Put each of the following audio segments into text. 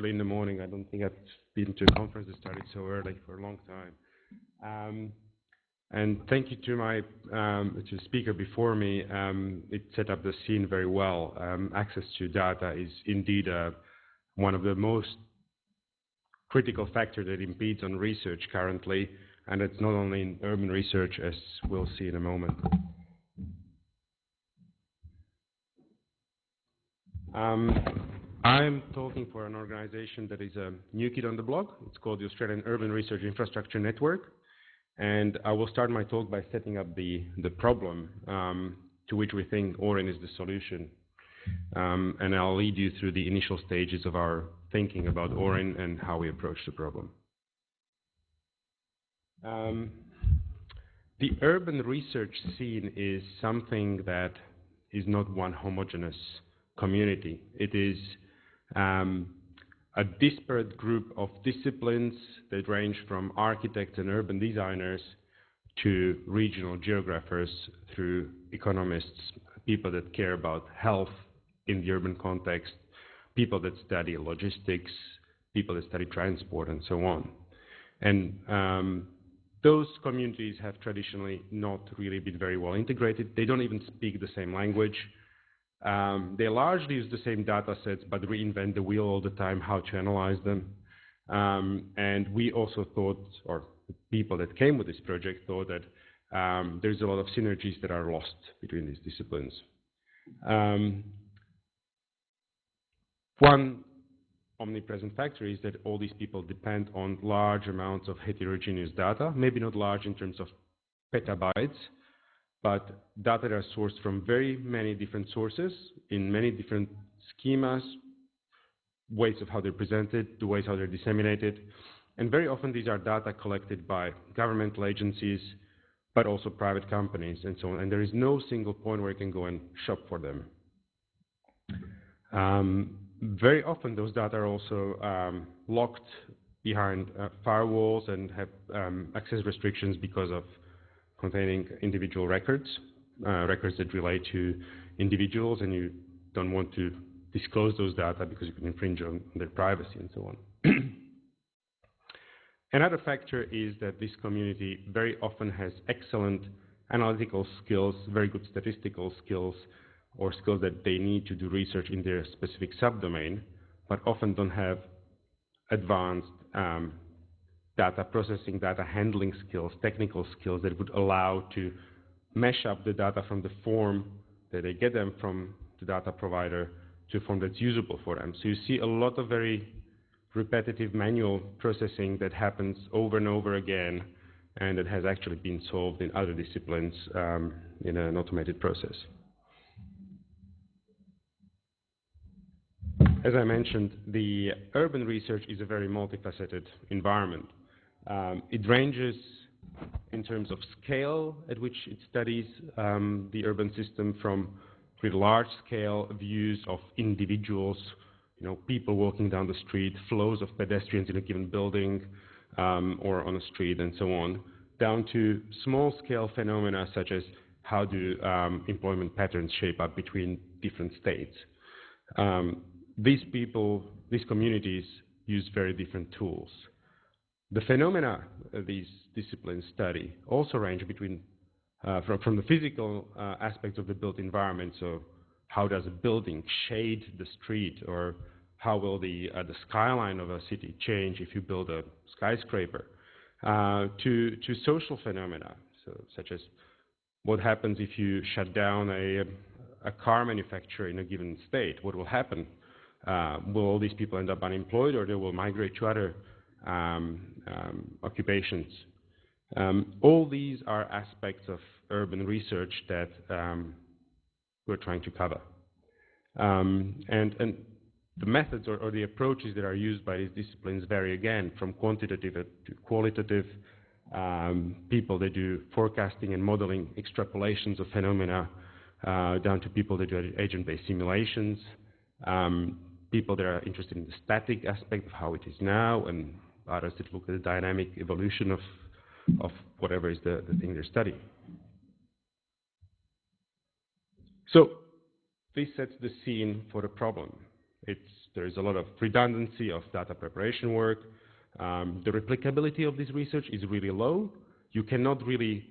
early in the morning. I don't think I've been to a conference that started so early for a long time. And thank you to my to the speaker before me. It set up the scene very well. Access to data is indeed one of the most critical factors that impedes on research currently, and it's not only in urban research, as we'll see in a moment. I'm talking for an organization that is a new kid on the block. It's called the Australian Urban Research Infrastructure Network. And I will start my talk by setting up the problem to which we think Orin is the solution. And I'll lead you through the initial stages of our thinking about Orin and how we approach the problem. The urban research scene is something that is not one homogeneous community. It is a disparate group of disciplines that range from architects and urban designers to regional geographers through economists, people that care about health in the urban context, people that study logistics, people that study transport, and so on. And those communities have traditionally not really been very well integrated. They don't even speak the same language. They largely use the same data sets, but reinvent the wheel all the time, how to analyze them. And we also thought, or the people that came with this project thought that there's a lot of synergies that are lost between these disciplines. One omnipresent factor is that all these people depend on large amounts of heterogeneous data, maybe not large in terms of petabytes, but data that are sourced from very many different sources in many different schemas, ways of how they're presented, the ways how they're disseminated. And very often these are data collected by governmental agencies, but also private companies and so on. And there is no single point where you can go and shop for them. Very often those data are also locked behind firewalls and have access restrictions because of containing individual records, records that relate to individuals, and you don't want to disclose those data because you can infringe on their privacy and so on. Another factor is that this community very often has excellent analytical skills, very good statistical skills, or skills that they need to do research in their specific subdomain, but often don't have advanced data processing, data handling skills, technical skills that would allow to mesh up the data from the form that they get them from the data provider to a form that's usable for them. So you see a lot of very repetitive manual processing that happens over and over again, and that has actually been solved in other disciplines in an automated process. As I mentioned, the urban research is a very multifaceted environment. It ranges in terms of scale at which it studies the urban system, from pretty large-scale views of individuals, people walking down the street, flows of pedestrians in a given building or on a street and so on, down to small-scale phenomena such as how do employment patterns shape up between different states. These communities use very different tools. The phenomena these disciplines study also range between from the physical aspects of the built environment. So how does a building shade the street, or how will the skyline of a city change if you build a skyscraper, to social phenomena, such as what happens if you shut down a car manufacturer in a given state. What will happen? Will all these people end up unemployed, or they will migrate to other occupations? All these are aspects of urban research that we're trying to cover. And the methods or the approaches that are used by these disciplines vary again from quantitative to qualitative. People that do forecasting and modeling extrapolations of phenomena, down to people that do agent-based simulations, people that are interested in the static aspect of how it is now, and others that look at the dynamic evolution of whatever is the thing they're studying. So this sets the scene for the problem. It's there is a lot of redundancy of data preparation work. The replicability of this research is really low. You cannot really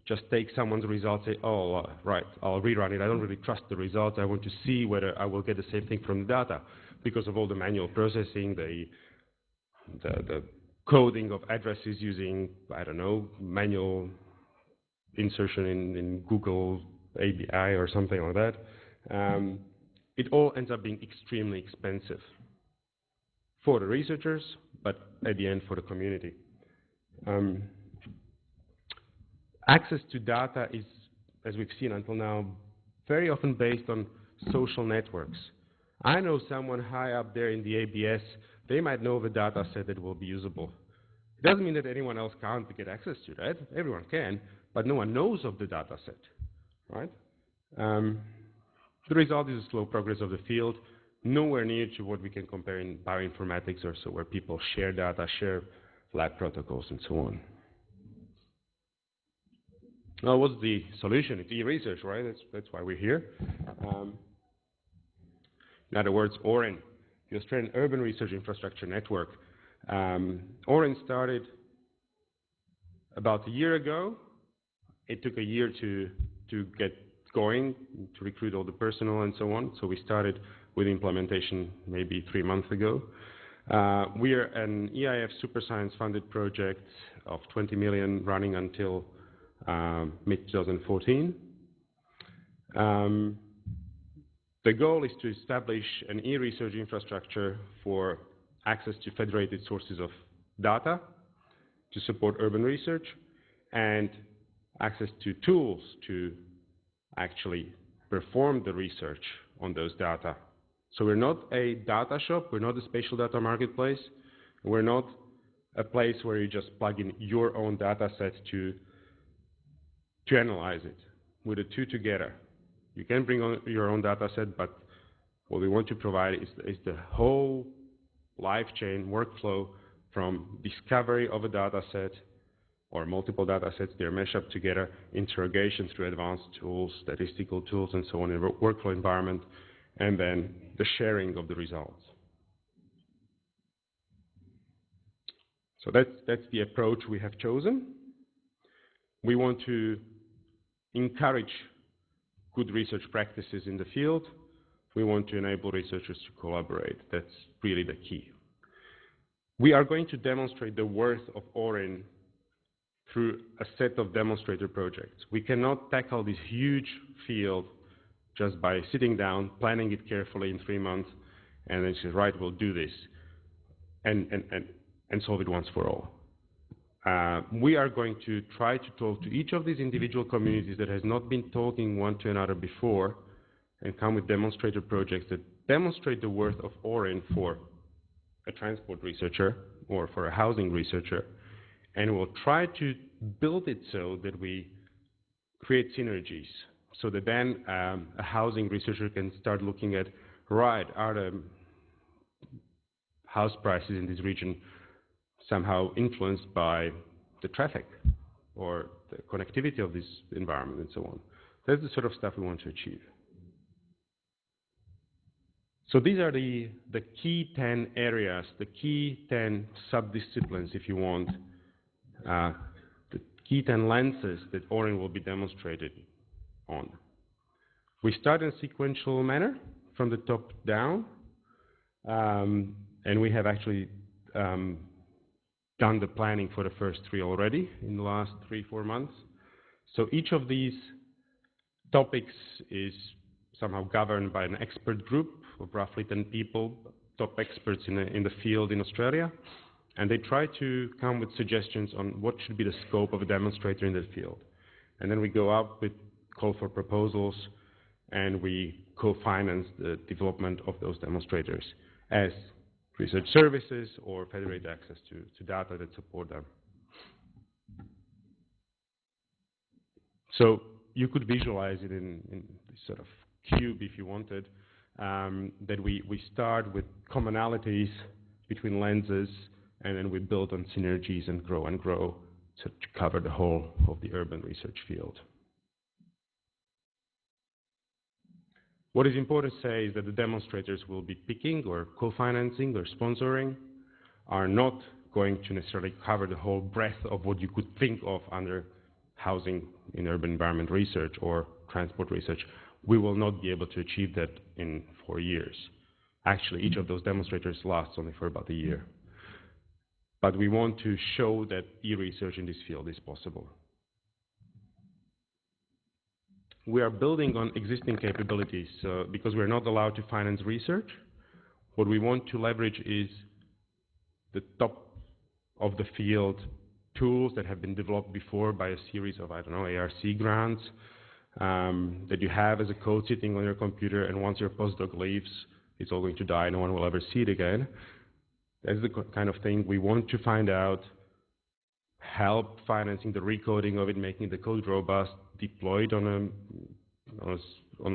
just take someone's results and say, oh, right, I'll rerun it. I don't really trust the results. I want to see whether I will get the same thing from the data because of all the manual processing, the coding of addresses using, I don't know, manual insertion in Google API or something like that. It all ends up being extremely expensive for the researchers, but at the end for the community. Access to data is, as we've seen until now, very often based on social networks. I know someone high up there in the ABS, they might know of a data set that will be usable. It doesn't mean that anyone else can't get access to that. Everyone can, but no one knows of the data set, right? The result is a slow progress of the field, nowhere near to what we can compare in bioinformatics or so, where people share data, share lab protocols, and so on. Well, what's the solution? It's e-research, right? That's why we're here. In other words, ORIN, the Australian Urban Research Infrastructure Network. ORIN started about a year ago. It took a year to get going, to recruit all the personnel and so on. So we started with implementation maybe 3 months ago. We are an EIF Super Science funded project of 20 million running until mid-2014. The goal is to establish an e-research infrastructure for access to federated sources of data to support urban research and access to tools to actually perform the research on those data. So we're not a data shop, we're not a spatial data marketplace, we're not a place where you just plug in your own data set to analyze it. With the two together, you can bring on your own data set, but what we want to provide is the whole life chain workflow from discovery of a data set or multiple data sets, they're meshed up together, interrogation through advanced tools, statistical tools, and so on in a workflow environment, and then the sharing of the results. So that's the approach we have chosen. We want to encourage good research practices in the field. We want to enable researchers to collaborate. That's really the key. We are going to demonstrate the worth of ORIN through a set of demonstrator projects. We cannot tackle this huge field just by sitting down, planning it carefully in 3 months, and then say, right, we'll do this, and solve it once for all. We are going to try to talk to each of these individual communities that has not been talking one to another before and come with demonstrator projects that demonstrate the worth of ORIN for a transport researcher or for a housing researcher, and we'll try to build it so that we create synergies so that then a housing researcher can start looking at, right, are the house prices in this region somehow influenced by the traffic or the connectivity of this environment and so on. That's the sort of stuff we want to achieve. So these are the key 10 areas, the key 10 sub-disciplines, if you want, the key 10 lenses that ORIN will be demonstrated on. We start in a sequential manner from the top down, and we have actually done the planning for the first 3 already in the last 3-4 months. So each of these topics is somehow governed by an expert group of roughly 10 people, top experts in the field in Australia, and they try to come with suggestions on what should be the scope of a demonstrator in the field. And then we go up with call for proposals, and we co-finance the development of those demonstrators as research services or federated access to data that support them. So you could visualize it in this sort of cube if you wanted, that we start with commonalities between lenses, and then we build on synergies and grow to cover the whole of the urban research field. What is important to say is that the demonstrators will be picking or co-financing or sponsoring are not going to necessarily cover the whole breadth of what you could think of under housing in urban environment research or transport research. We will not be able to achieve that in 4 years. Actually, each of those demonstrators lasts only for about a year. But we want to show that e-research in this field is possible. We are building on existing capabilities because we're not allowed to finance research. What we want to leverage is the top of the field tools that have been developed before by a series of, ARC grants that you have as a code sitting on your computer, and once your postdoc leaves, it's all going to die. No one will ever see it again. That's the kind of thing we want to find out, help financing the recoding of it, making the code robust, deployed on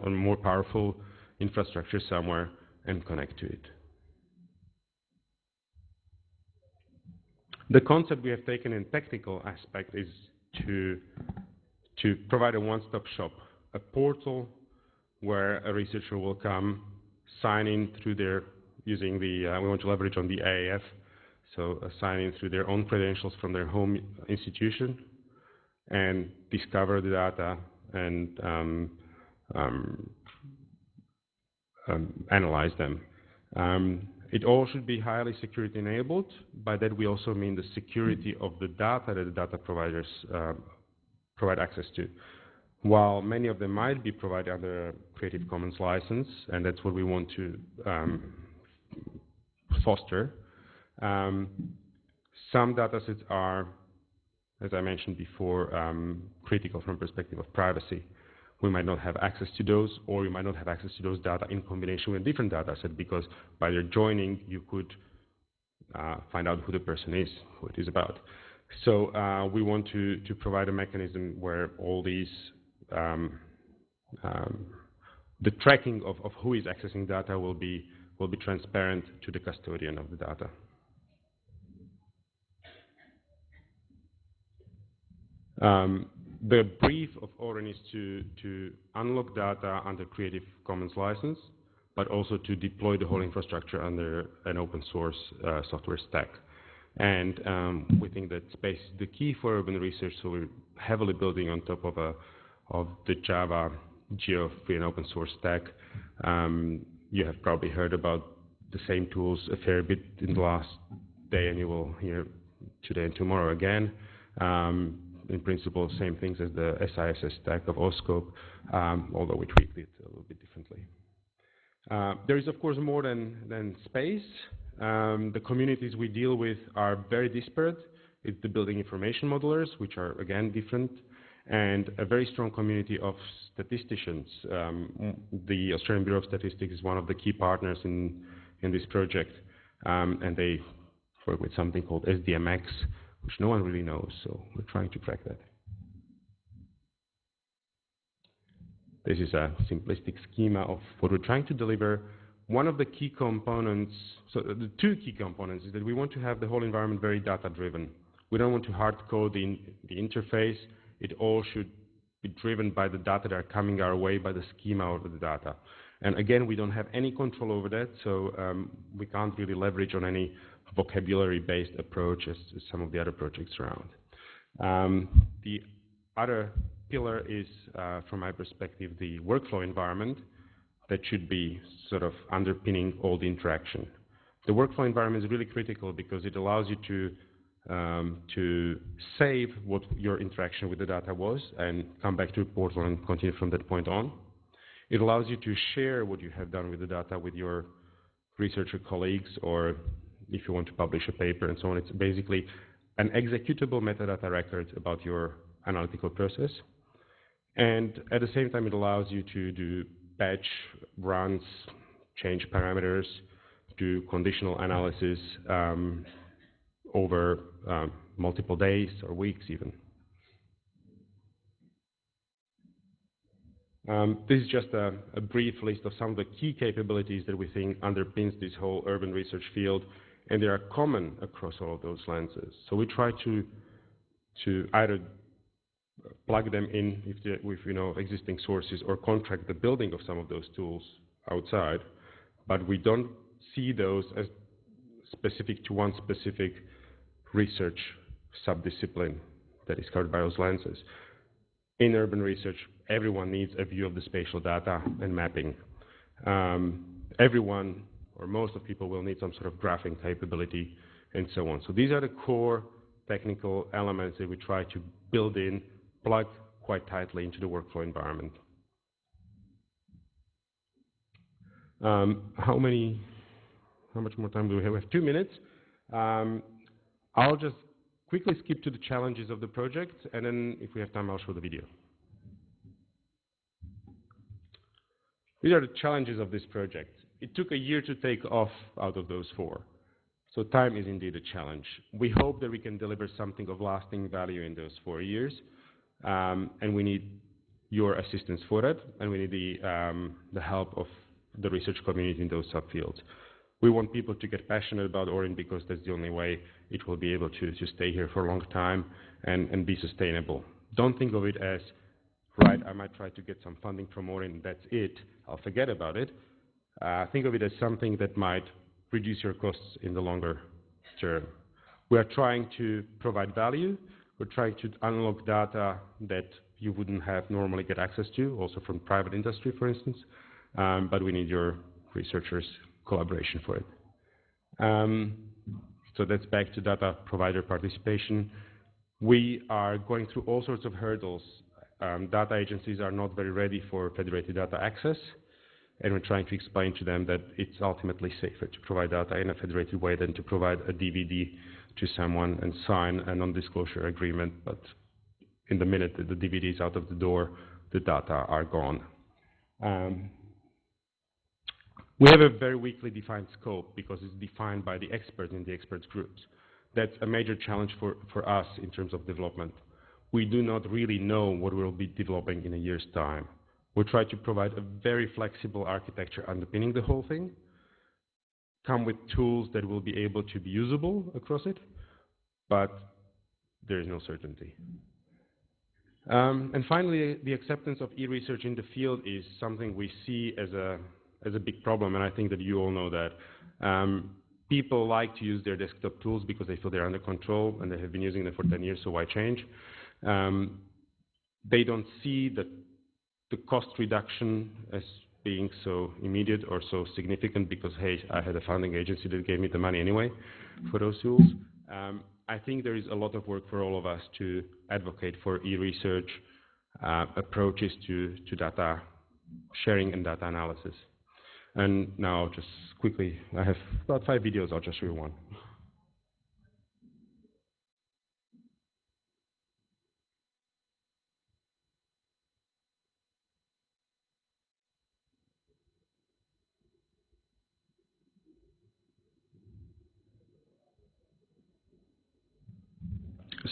a more powerful infrastructure somewhere, and connect to it. The concept we have taken in technical aspect is to provide a one-stop shop, a portal where a researcher will come, sign in through their, using the, we want to leverage on the AAF, so sign in through their own credentials from their home institution and discover the data and analyze them. It all should be highly security enabled. By that we also mean the security of the data that the data providers provide access to. While many of them might be provided under a Creative Commons license, and that's what we want to foster, some datasets are, as I mentioned before, critical from perspective of privacy. We might not have access to those, or you might not have access to those data in combination with a different data set, because by their joining, you could find out who the person is, who it is about. So we want to provide a mechanism where all these, the tracking of who is accessing data will be transparent to the custodian of the data. The brief of Oren is to unlock data under Creative Commons license, but also to deploy the whole infrastructure under an open source software stack. And we think that space is the key for urban research, so we're heavily building on top of the Java Geo free and open source stack. You have probably heard about the same tools a fair bit in the last day, and you will hear today and tomorrow again. In principle, same things as the SISS stack of OSCOPE, although we tweaked it a little bit differently. There is, of course, more than space. The communities we deal with are very disparate. It's the building information modelers, which are, again, different, and a very strong community of statisticians. The Australian Bureau of Statistics is one of the key partners in this project, and they work with something called SDMX, which no one really knows, so we're trying to crack that. This is a simplistic schema of what we're trying to deliver. One of the key components, so the two key components, is that we want to have the whole environment very data-driven. We don't want to hard code the interface. It all should be driven by the data that are coming our way, by the schema of the data. And again, we don't have any control over that, so we can't really leverage on any vocabulary-based approach as some of the other projects around. The other pillar is, from my perspective, the workflow environment that should be sort of underpinning all the interaction. The workflow environment is really critical because it allows you to save what your interaction with the data was and come back to a portal and continue from that point on. It allows you to share what you have done with the data with your researcher colleagues, or if you want to publish a paper and so on. It's basically an executable metadata record about your analytical process. And at the same time, it allows you to do batch runs, change parameters, do conditional analysis over multiple days or weeks even. This is just a brief list of some of the key capabilities that we think underpins this whole urban research field, and they are common across all of those lenses. So we try to either plug them in with existing sources or contract the building of some of those tools outside, but we don't see those as specific to one specific research subdiscipline that is covered by those lenses. In urban research, everyone needs a view of the spatial data and mapping. Everyone or most of people will need some sort of graphing capability and so on. So these are the core technical elements that we try to build in, plug quite tightly into the workflow environment. How much more time do we have? We have 2 minutes. I'll just quickly skip to the challenges of the project, and then if we have time, I'll show the video. These are the challenges of this project. It took a year to take off out of those 4. So time is indeed a challenge. We hope that we can deliver something of lasting value in those 4 years, and we need your assistance for that, and we need the help of the research community in those subfields. We want people to get passionate about Orin because that's the only way it will be able to stay here for a long time and be sustainable. Don't think of it as, right, I might try to get some funding from Orin, that's it, I'll forget about it. Think of it as something that might reduce your costs in the longer term. We are trying to provide value. We're trying to unlock data that you wouldn't have normally get access to, also from private industry, for instance, but we need your researchers' collaboration for it. So that's back to data provider participation. We are going through all sorts of hurdles. Data agencies are not very ready for federated data access, and we're trying to explain to them that it's ultimately safer to provide data in a federated way than to provide a DVD to someone and sign a non-disclosure agreement, but in the minute that the DVD is out of the door, the data are gone. We have a very weakly defined scope because it's defined by the experts in the experts groups. That's a major challenge for us in terms of development. We do not really know what we'll be developing in a year's time. We try to provide a very flexible architecture underpinning the whole thing, come with tools that will be able to be usable across it, but there is no certainty. And finally, the acceptance of e-research in the field is something we see as a big problem, and I think that you all know that. People like to use their desktop tools because they feel they're under control, and they have been using them for 10 years, so why change? They don't see the cost reduction as being so immediate or so significant because, hey, I had a funding agency that gave me the money anyway for those tools. I think there is a lot of work for all of us to advocate for e-research approaches to data sharing and data analysis. And now, just quickly, I have about 5 videos. I'll just show you one.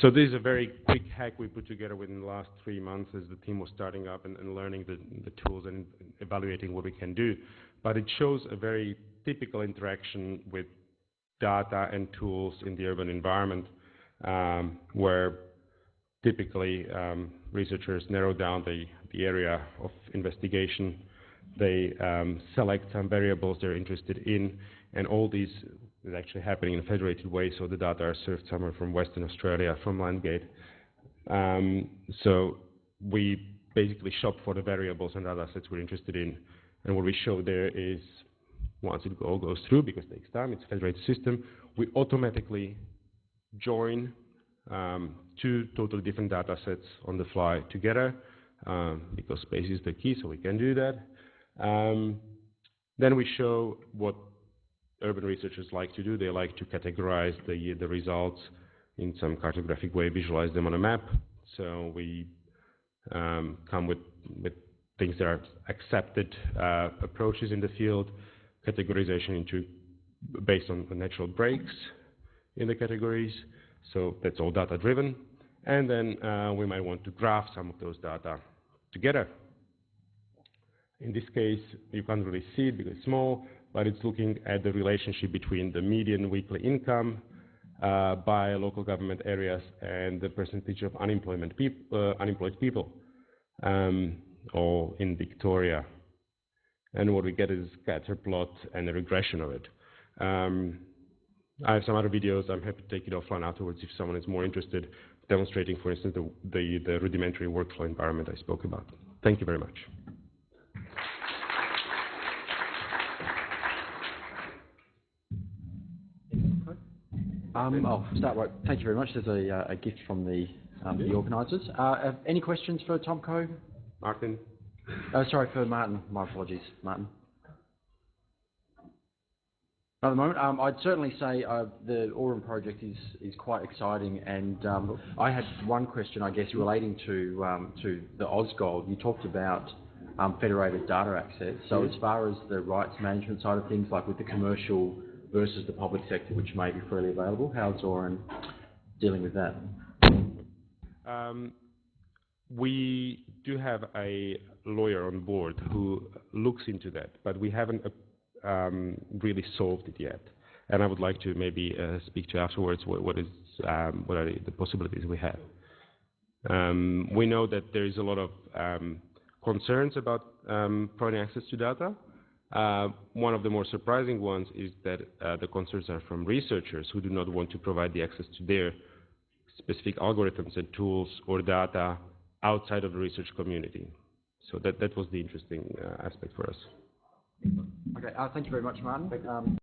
So this is a very quick hack we put together within the last 3 months as the team was starting up and learning the tools and evaluating what we can do. But it shows a very typical interaction with data and tools in the urban environment, where typically researchers narrow down the area of investigation. They select some variables they're interested in, and all these is actually happening in a federated way, so the data are served somewhere from Western Australia, from Landgate. So we basically shop for the variables and data sets we're interested in, and what we show there is, once it all goes through, because it takes time, it's a federated system, we automatically join 2 totally different data sets on the fly together, because space is the key, so we can do that. Then we show what urban researchers like to do. They like to categorize the results in some cartographic way, visualize them on a map. So we come with things that are accepted approaches in the field, categorization based on the natural breaks in the categories. So that's all data driven. And then we might want to graph some of those data together. In this case, you can't really see it because it's small, but it's looking at the relationship between the median weekly income by local government areas and the percentage of unemployed people, or in Victoria. And what we get is a scatter plot and a regression of it. I have some other videos. I'm happy to take it offline afterwards if someone is more interested, demonstrating, for instance, the rudimentary workflow environment I spoke about. Thank you very much. I'll start right. Thank you very much. There's a gift from the organisers. Any questions for Tom Coe? Martin? Sorry, for Martin. My apologies, Martin. At the moment, I'd certainly say the Aurum project is quite exciting, and I had one question, I guess, relating to the Ausgold. You talked about federated data access. So as far as the rights management side of things, like with the commercial versus the public sector, which may be freely available, how's Aurum dealing with that? We do have a lawyer on board who looks into that, but we haven't really solved it yet. And I would like to maybe speak to afterwards what are the possibilities we have. We know that there is a lot of concerns about providing access to data. One of the more surprising ones is that the concerns are from researchers who do not want to provide the access to their specific algorithms and tools or data outside of the research community. So that was the interesting aspect for us. Okay, thank you very much, Martin.